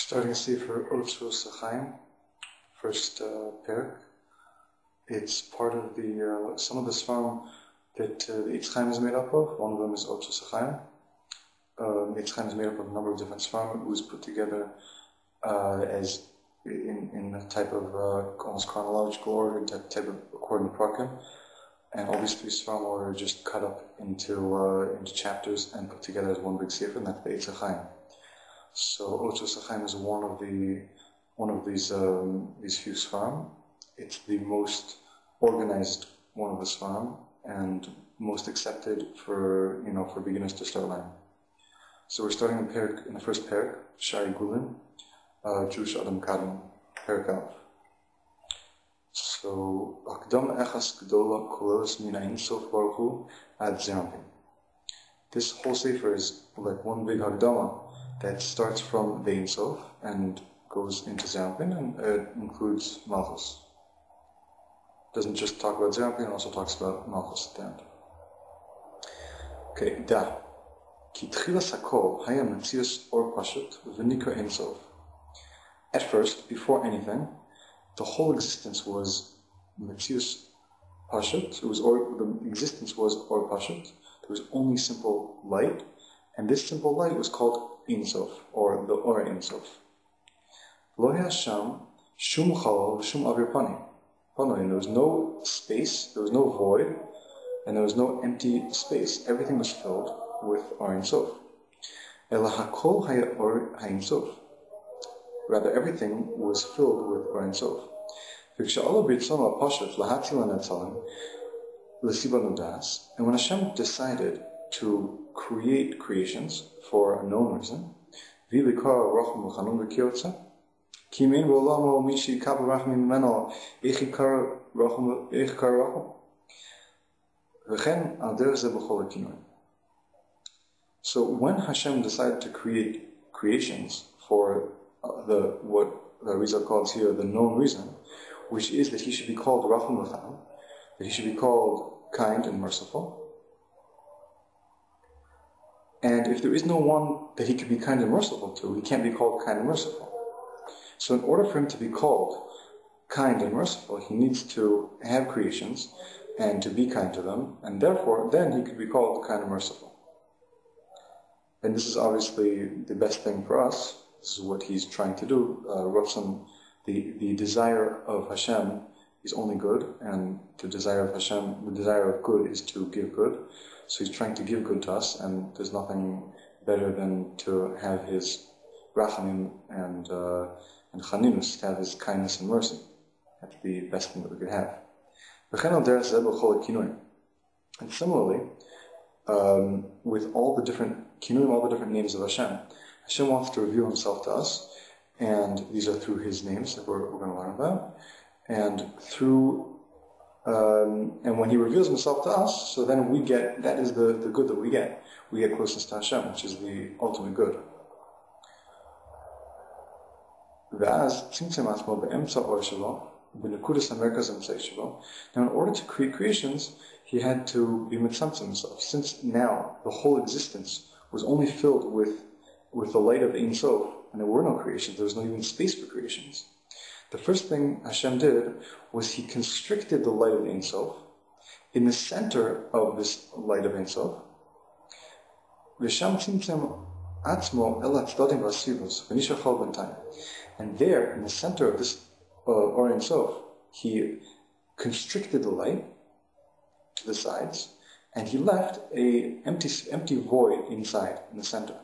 Starting to see for Otzros Chaim, first parak. It's part of the some of the svarim that the Otzros Chaim is made up of. One of them is Otzros Chaim. The Otzros Chaim is made up of a number of different svarim. It was put together as in a type of almost chronological order, type of according to Prakim. And all these three svarim are just cut up into chapters and put together as one big sefer, and that's the Otzros Chaim. So Otzros Chaim is one of these few svarim. It's the most organized one of the svarim and most accepted for beginners to start learning. So we're starting in the first parak, Shari Gulin, Jewish Adam Kadam, parak Aleph. So Akdam Echas Gdola Kolos Mina Ein Sof Baruch Hu Ad Zerampin. This whole sefer is like one big Hagdama that starts from the Ein Sof and goes into Zerampin, and it includes Malchus. Doesn't just talk about Zerampin, it also talks about Malchus at the end. Okay, Da. Ki tchilas hakol haya metzius or pashut v'nikra Ein Sof. At first, before anything, the whole existence was metzius pashut. The existence was or pashut. There was only simple light, and this simple light was called Ein Sof, or the Or Ein Sof. Lo Hasham shum chalal shum avir pani. There was no space, there was no void, and there was no empty space. Everything was filled with Or Ein Sof. Ela hakol haya Or Ein Sof. Rather, everything was filled with Or Ein Sof. V'kshe'ala b'ritzon ha'pashat lahatil ha'netzalim l'siba nudas. And when Hashem decided to create creations for a known reason, v'likar rachum v'chanun v'kiyotza, ki mein v'olamo mishi kabel rachmin meno echikar rachum v'chen al derech ze b'chol ha'kinoi. So when Hashem decided to create creations for what the Rizal calls here the known reason, which is that he should be called rachum v'chanun, that he should be called kind and merciful. And if there is no one that he could be kind and merciful to, he can't be called kind and merciful. So in order for him to be called kind and merciful, he needs to have creations and to be kind to them, and therefore then he could be called kind and merciful. And this is obviously the best thing for us. This is what he's trying to do. The desire of Hashem is only good, and the desire of Hashem, the desire of good is to give good. So he's trying to give good to us, and there's nothing better than to have his rachamim and chaninus, to have his kindness and mercy. That's the best thing that we could have. And similarly, with all the different kinuim, all the different names of Hashem, Hashem wants to reveal himself to us, and these are through his names that we're going to learn about, and and when he reveals himself to us, so then we get, that is the good that we get. We get closeness to Hashem, which is the ultimate good. Now in order to create creations, he had to be mitzamtzim himself. Since now the whole existence was only filled with the light of Ein Sof, and there were no creations, there was no even space for creations. The first thing Hashem did was he constricted the light of Ein Sof in the center of this light of Ein Sof. And there, in the center of this Or Ein Sof, he constricted the light to the sides, and he left an empty void inside, in the center.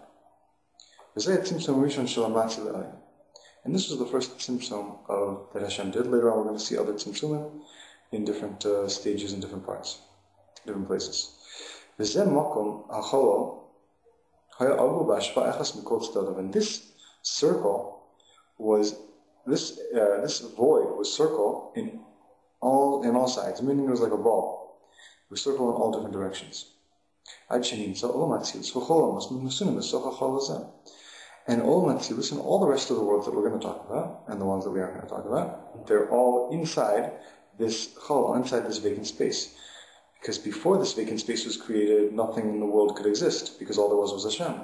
And this was the first tzimtzum that Hashem did. Later on we're going to see other tzimtzumim in different stages, in different parts, different places. And this circle was, this void was circle in all sides, meaning it was like a ball. It was circle in all different directions. And all Matzilus and all the rest of the worlds that we're going to talk about, and the ones that we aren't going to talk about, they're all inside this chol, inside this vacant space. Because before this vacant space was created, nothing in the world could exist, because all there was Hashem.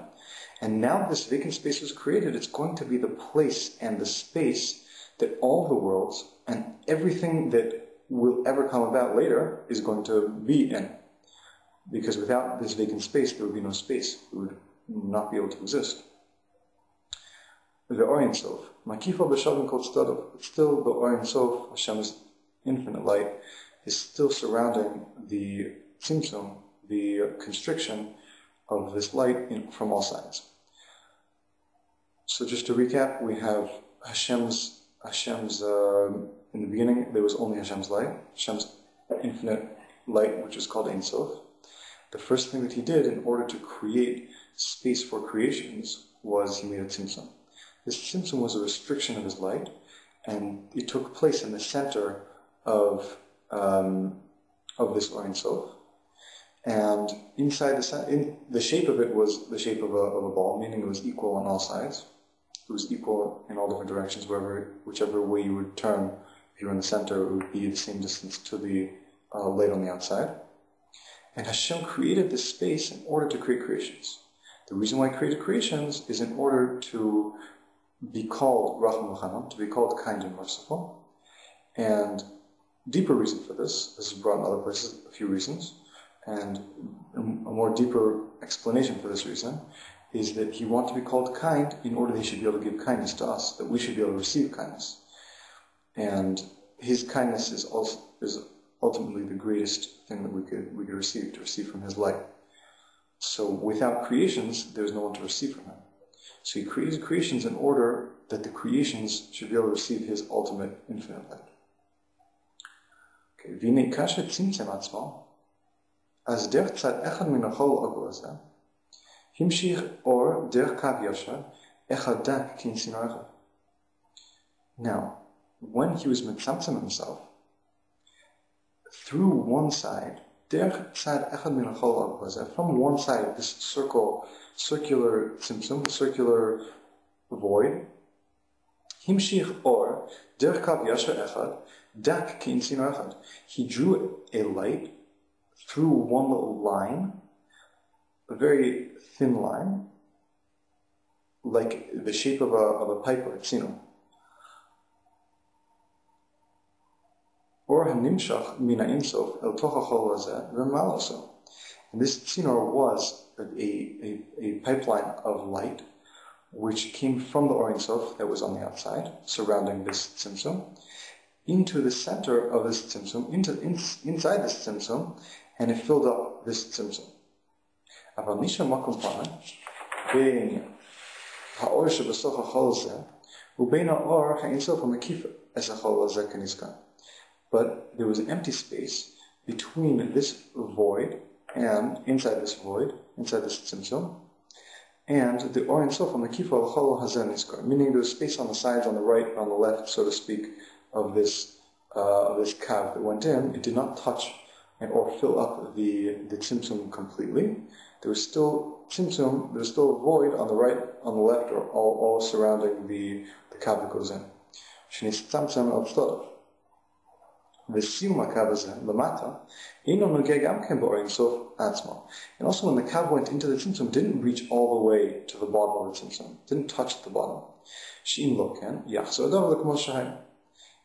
And now this vacant space was created, it's going to be the place and the space that all the worlds and everything that will ever come about later is going to be in. Because without this vacant space, there would be no space. It would not be able to exist. The Orient Sof. Makifo b'shavim kol tzadov. Still, the Orient Sof, Hashem's infinite light, is still surrounding the tzimtzum, the constriction of this light from all sides. So just to recap, we have Hashem's in the beginning, there was only Hashem's light, Hashem's infinite light, which is called Ein Sof. The first thing that he did in order to create space for creations was he made a tzimtzum. This tzimtzum was a restriction of his light, and it took place in the center of this Ein Sof. And inside the shape of it was the shape of a ball, meaning it was equal on all sides. It was equal in all different directions, whichever way you would turn. If you were in the center, it would be the same distance to the light on the outside. And Hashem created this space in order to create creations. The reason why he created creations is in order to be called Racham V'Chanam, to be called kind and merciful. And deeper reason for this is brought in other places, a few reasons. And a more deeper explanation for this reason is that he wanted to be called kind in order that he should be able to give kindness to us, that we should be able to receive kindness. And his kindness is ultimately the greatest thing that we could receive, to receive from his light. So without creations, there's no one to receive from him. So he created creations in order that the creations should be able to receive his ultimate infinite light. Okay, V'nei kasher tzimtzem atzmo, az derech tzad echad min ha'chol ha'ogel hazeh, himshich or derech kav yashar, echad dak kin sinor echad. Now, when he was mitzamtzem himself, through one side, derech tzad echad min ha'chol ha'ogel hazeh, from one side, this circular tzimtzum, circular void, himshich or derech kav yashar echad, dak kin sinor echad. He drew a light through one little line, a very thin line, like the shape of a pipe or a tzino. Or hanimshach min ha'Ein Sof el toch ha'chol hazeh v'malaso. And this tzino was a pipeline of light which came from the Ein Sof that was on the outside, surrounding this tzimtzum, into the center of this tzimtzum, inside this tzimtzum, and it filled up this tzimtzum. Aval nisha makom pana bein ha'or shebesoch ha'chol hazeh ubein ha'or ha'Ein Sof ha'mekif es ha'chol hazeh kanizkan. But there was an empty space between this void and inside this tzimtzum, and the Ein Sof ha'mekif ha'chol hazeh nizkar, meaning there was space on the sides, on the right, on the left, so to speak, of this kav that went in. It did not touch or fill up the tzimtzum completely. There was still tzimtzum, there was still a void on the right, on the left, or all surrounding the kav that goes in. Shenitzamtzam al tzadov. V'siyum hakav hazeh lamata eino nogeh gam ken b'Ein Sof atzmo. And also when the kav went into the tzimtzum, didn't reach all the way to the bottom of the tzimtzum, didn't touch the bottom. She'im lo ken yachzor adav l'kmo shahem.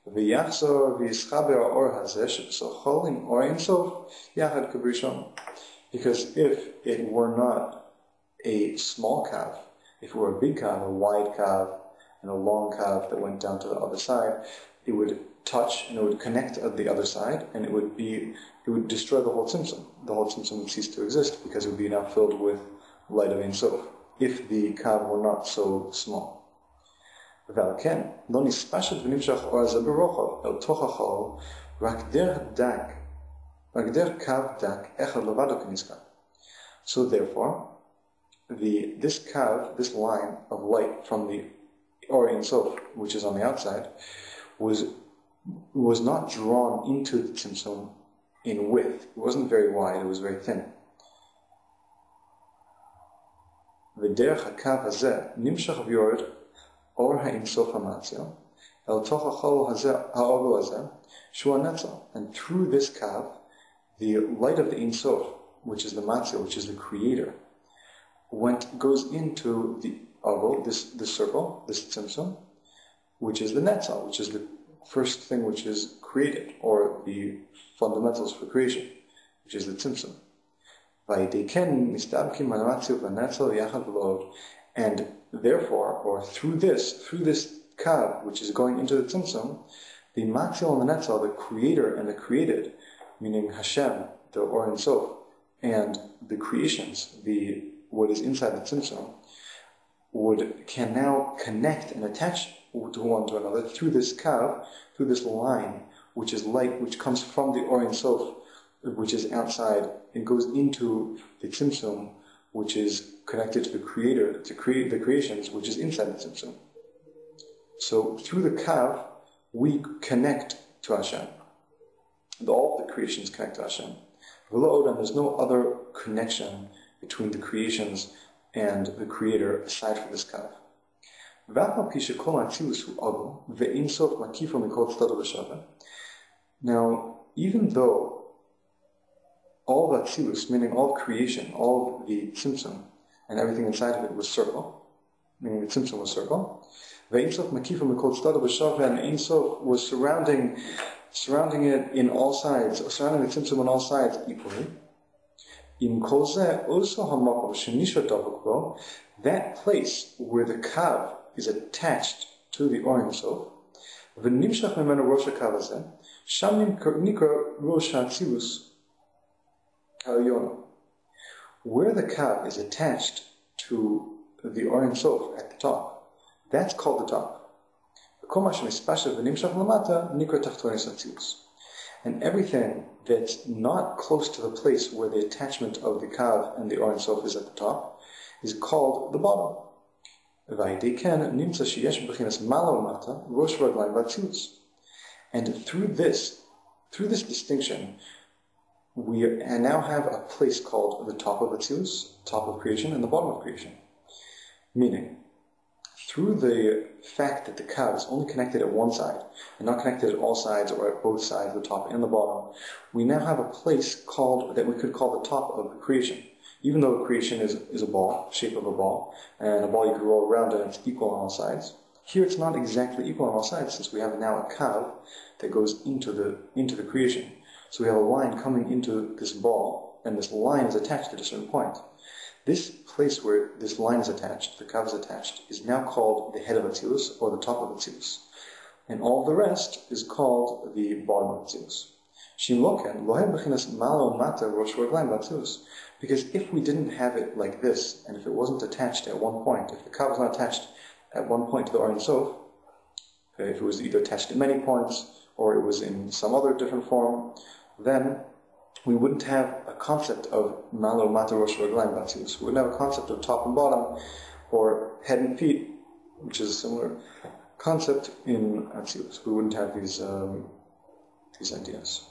V'yachzor v'yischaber ha'or hazeh shebesochol im Ein Sof yachad kabrishon. Because if it were not a small kav, if it were a big kav, a wide kav, and a long kav that went down to the other side, it would touch and it would connect at the other side, and it would destroy the whole tzimtzum. The whole tzimtzum would cease to exist because it would be now filled with light of Ein Sof, if the kav were not so small. ועל כן, לא נספשת ונמשך אור הזה ברוחב, אל תוך החול, רק דרך קו דק, אחד לבדו כנזכר. So therefore, this kav, this line of light from the Ein Sof, which is on the outside, was not drawn into the tzimtzum in width. It wasn't very wide, it was very thin. ודרך הקו הזה נמשך ויורד or ha'Ein Sof ha'matzil, el toch ha'chol ha'ogel hazeh, shu ha'netzal. And through this kav, the light of the Ein Sof, which is the matzil, which is the creator, goes into the oval, this circle, this tzimtzum, which is the netzal, which is the first thing which is created, or the fundamentals for creation, which is the tzimtzum. And therefore, or through this kav, which is going into the tzimtzum, the matzil and the netzal, the creator and the created, meaning Hashem, the Or Ein Sof, and the creations, what is inside the tzimtzum, can now connect and attach to one to another through this kav, through this line, which is light, which comes from the Or Ein Sof, which is outside, and goes into the tzimtzum, which is connected to the creator, to create the creations, which is inside the tzimtzum. So through the kav, we connect to Hashem. All the creations connect to Hashem. There's no other connection between the creations and the creator aside from this kav. Now, even though all the Atzilus, meaning all creation, all of the tzimtzum, and everything inside of it was circle, meaning the tzimtzum was circle, and Ein Sof was surrounding it in all sides, surrounding the tzimtzum on all sides equally. That place where the kav is attached to the Or Ein Sof, where the kav is attached to the Or Ein Sof at the top, that's called the top. And everything that's not close to the place where the attachment of the kav and the Or Ein Sof is at the top is called the bottom. And through this distinction, we now have a place called the top of Atzilus, top of creation, and the bottom of creation. Meaning, through the fact that the kav is only connected at one side, and not connected at all sides or at both sides, the top and the bottom, we now have a place that we could call the top of creation. Even though creation is a ball, shape of a ball, and a ball you could roll around and it's equal on all sides. Here it's not exactly equal on all sides, since we have now a kav that goes into the creation. So we have a line coming into this ball, and this line is attached at a certain point. This place where this line is attached, the kav is attached, is now called the head of Atzilus, or the top of Atzilus. And all the rest is called the bottom of Atzilus. Because if we didn't have it like this, and if it wasn't attached at one point, if the kav was not attached at one point to the Or Ein Sof, if it was either attached at many points, or it was in some other different form, then we wouldn't have a concept of malo, mata, rosh, raglayim, batzilus. We wouldn't have a concept of top and bottom, or head and feet, which is a similar concept in Atzilus. We wouldn't have these ideas.